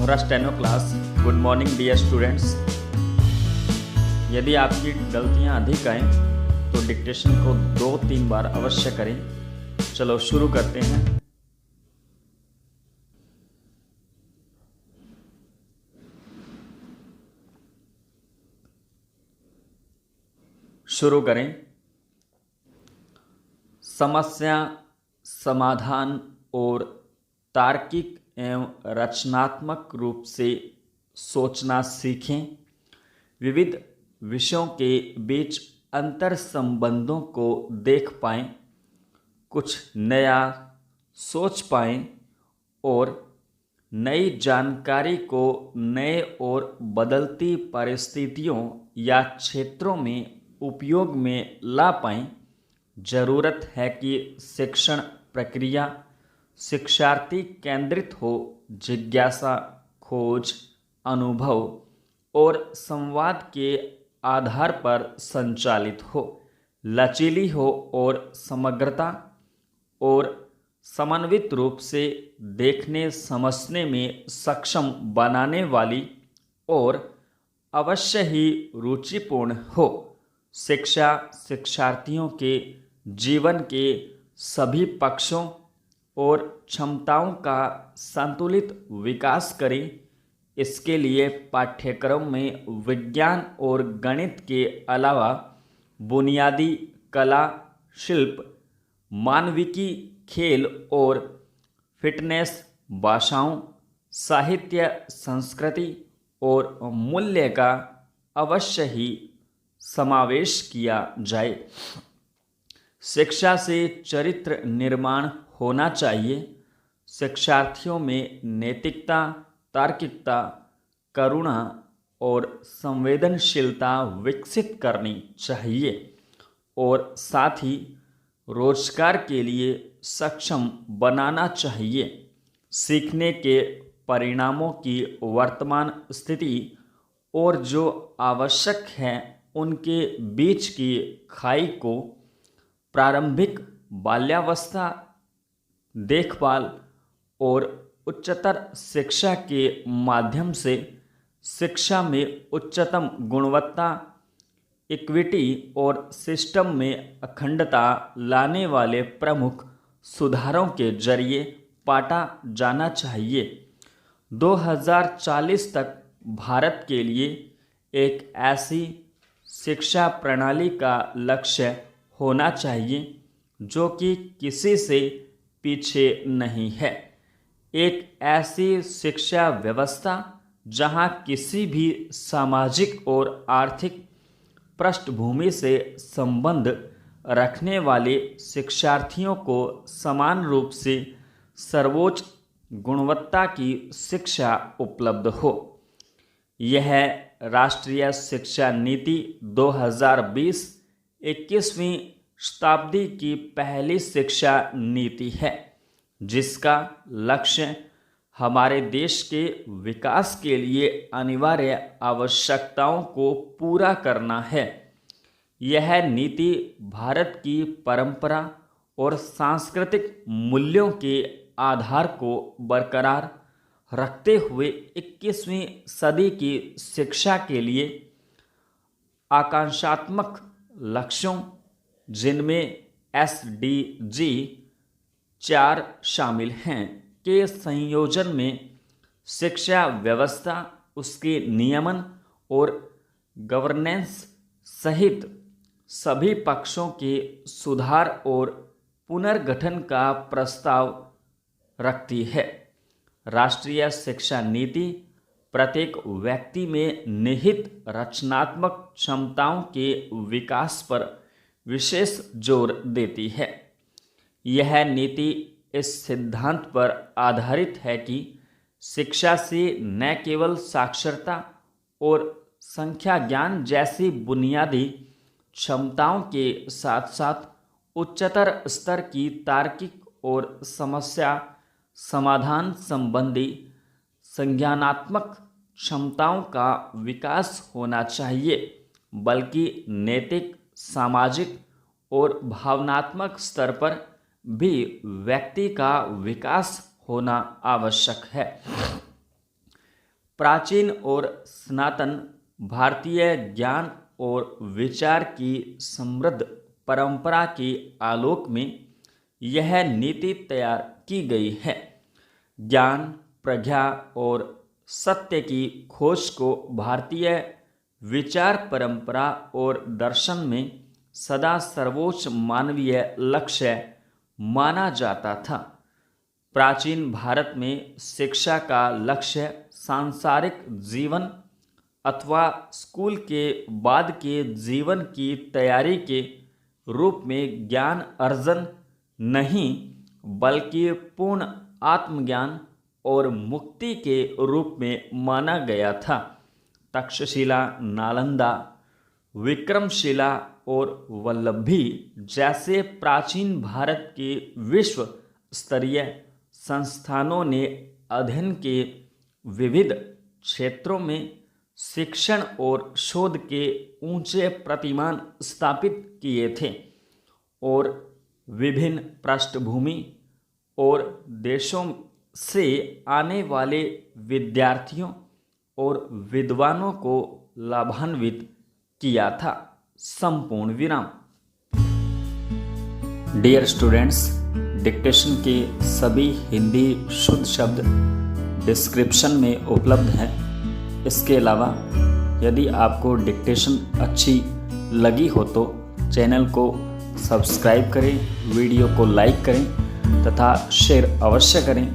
For a steno class. Good morning dear students. यदि आपकी गलतियां अधिक आएँ तो डिक्टेशन को 2-3 बार अवश्य करें। चलो शुरू करते हैं। शुरू करें। समस्या समाधान और तार्किक एवं रचनात्मक रूप से सोचना सीखें। विविध विषयों के बीच अंतर संबंधों को देख पाएं, कुछ नया सोच पाएं और नई जानकारी को नए और बदलती परिस्थितियों या क्षेत्रों में उपयोग में ला पाएं। जरूरत है कि शिक्षण प्रक्रिया शिक्षार्थी केंद्रित हो, जिज्ञासा, खोज, अनुभव और संवाद के आधार पर संचालित हो, लचीली हो और समग्रता और समन्वित रूप से देखने समझने में सक्षम बनाने वाली और अवश्य ही रुचिपूर्ण हो। शिक्षा शिक्षार्थियों के जीवन के सभी पक्षों और क्षमताओं का संतुलित विकास करें। इसके लिए पाठ्यक्रम में विज्ञान और गणित के अलावा बुनियादी कला, शिल्प, मानविकी, खेल और फिटनेस, भाषाओं, साहित्य, संस्कृति और मूल्य का अवश्य ही समावेश किया जाए। शिक्षा से चरित्र निर्माण होना चाहिए। शिक्षार्थियों में नैतिकता, तार्किकता, करुणा और संवेदनशीलता विकसित करनी चाहिए और साथ ही रोजगार के लिए सक्षम बनाना चाहिए। सीखने के परिणामों की वर्तमान स्थिति और जो आवश्यक है उनके बीच की खाई को प्रारंभिक बाल्यावस्था, देखभाल और उच्चतर शिक्षा के माध्यम से शिक्षा में उच्चतम गुणवत्ता, इक्विटी और सिस्टम में अखंडता लाने वाले प्रमुख सुधारों के जरिए पाटा जाना चाहिए। 2040 तक भारत के लिए एक ऐसी शिक्षा प्रणाली का लक्ष्य होना चाहिए जो कि किसी से पीछे नहीं है। एक ऐसी शिक्षा व्यवस्था जहां किसी भी सामाजिक और आर्थिक पृष्ठभूमि से संबंध रखने वाले शिक्षार्थियों को समान रूप से सर्वोच्च गुणवत्ता की शिक्षा उपलब्ध हो। यह राष्ट्रीय शिक्षा नीति 2020 21वीं शताब्दी की पहली शिक्षा नीति है, जिसका लक्ष्य हमारे देश के विकास के लिए अनिवार्य आवश्यकताओं को पूरा करना है। यह नीति भारत की परंपरा और सांस्कृतिक मूल्यों के आधार को बरकरार रखते हुए 21वीं सदी की शिक्षा के लिए आकांक्षात्मक लक्ष्यों, जिनमें SDG 4 शामिल हैं, के संयोजन में शिक्षा व्यवस्था, उसके नियमन और गवर्नेंस सहित सभी पक्षों के सुधार और पुनर्गठन का प्रस्ताव रखती है। राष्ट्रीय शिक्षा नीति प्रत्येक व्यक्ति में निहित रचनात्मक क्षमताओं के विकास पर विशेष जोर देती है। यह नीति इस सिद्धांत पर आधारित है कि शिक्षा से न केवल साक्षरता और संख्या ज्ञान जैसी बुनियादी क्षमताओं के साथ साथ उच्चतर स्तर की तार्किक और समस्या समाधान संबंधी संज्ञानात्मक क्षमताओं का विकास होना चाहिए, बल्कि नैतिक, सामाजिक और भावनात्मक स्तर पर भी व्यक्ति का विकास होना आवश्यक है। प्राचीन और सनातन भारतीय ज्ञान और विचार की समृद्ध परंपरा के आलोक में यह नीति तैयार की गई है। ज्ञान, प्रज्ञा और सत्य की खोज को भारतीय विचार परंपरा और दर्शन में सदा सर्वोच्च मानवीय लक्ष्य माना जाता था। प्राचीन भारत में शिक्षा का लक्ष्य सांसारिक जीवन अथवा स्कूल के बाद के जीवन की तैयारी के रूप में ज्ञान अर्जन नहीं, बल्कि पूर्ण आत्मज्ञान और मुक्ति के रूप में माना गया था। तक्षशिला, नालंदा, विक्रमशिला और वल्लभी जैसे प्राचीन भारत के विश्व स्तरीय संस्थानों ने अध्ययन के विविध क्षेत्रों में शिक्षण और शोध के ऊंचे प्रतिमान स्थापित किए थे और विभिन्न पृष्ठभूमि और देशों से आने वाले विद्यार्थियों और विद्वानों को लाभान्वित किया था। संपूर्ण विराम। डियर स्टूडेंट्स, डिक्टेशन के सभी हिंदी शुद्ध शब्द डिस्क्रिप्शन में उपलब्ध हैं। इसके अलावा यदि आपको डिक्टेशन अच्छी लगी हो तो चैनल को सब्सक्राइब करें, वीडियो को लाइक करें तथा शेयर अवश्य करें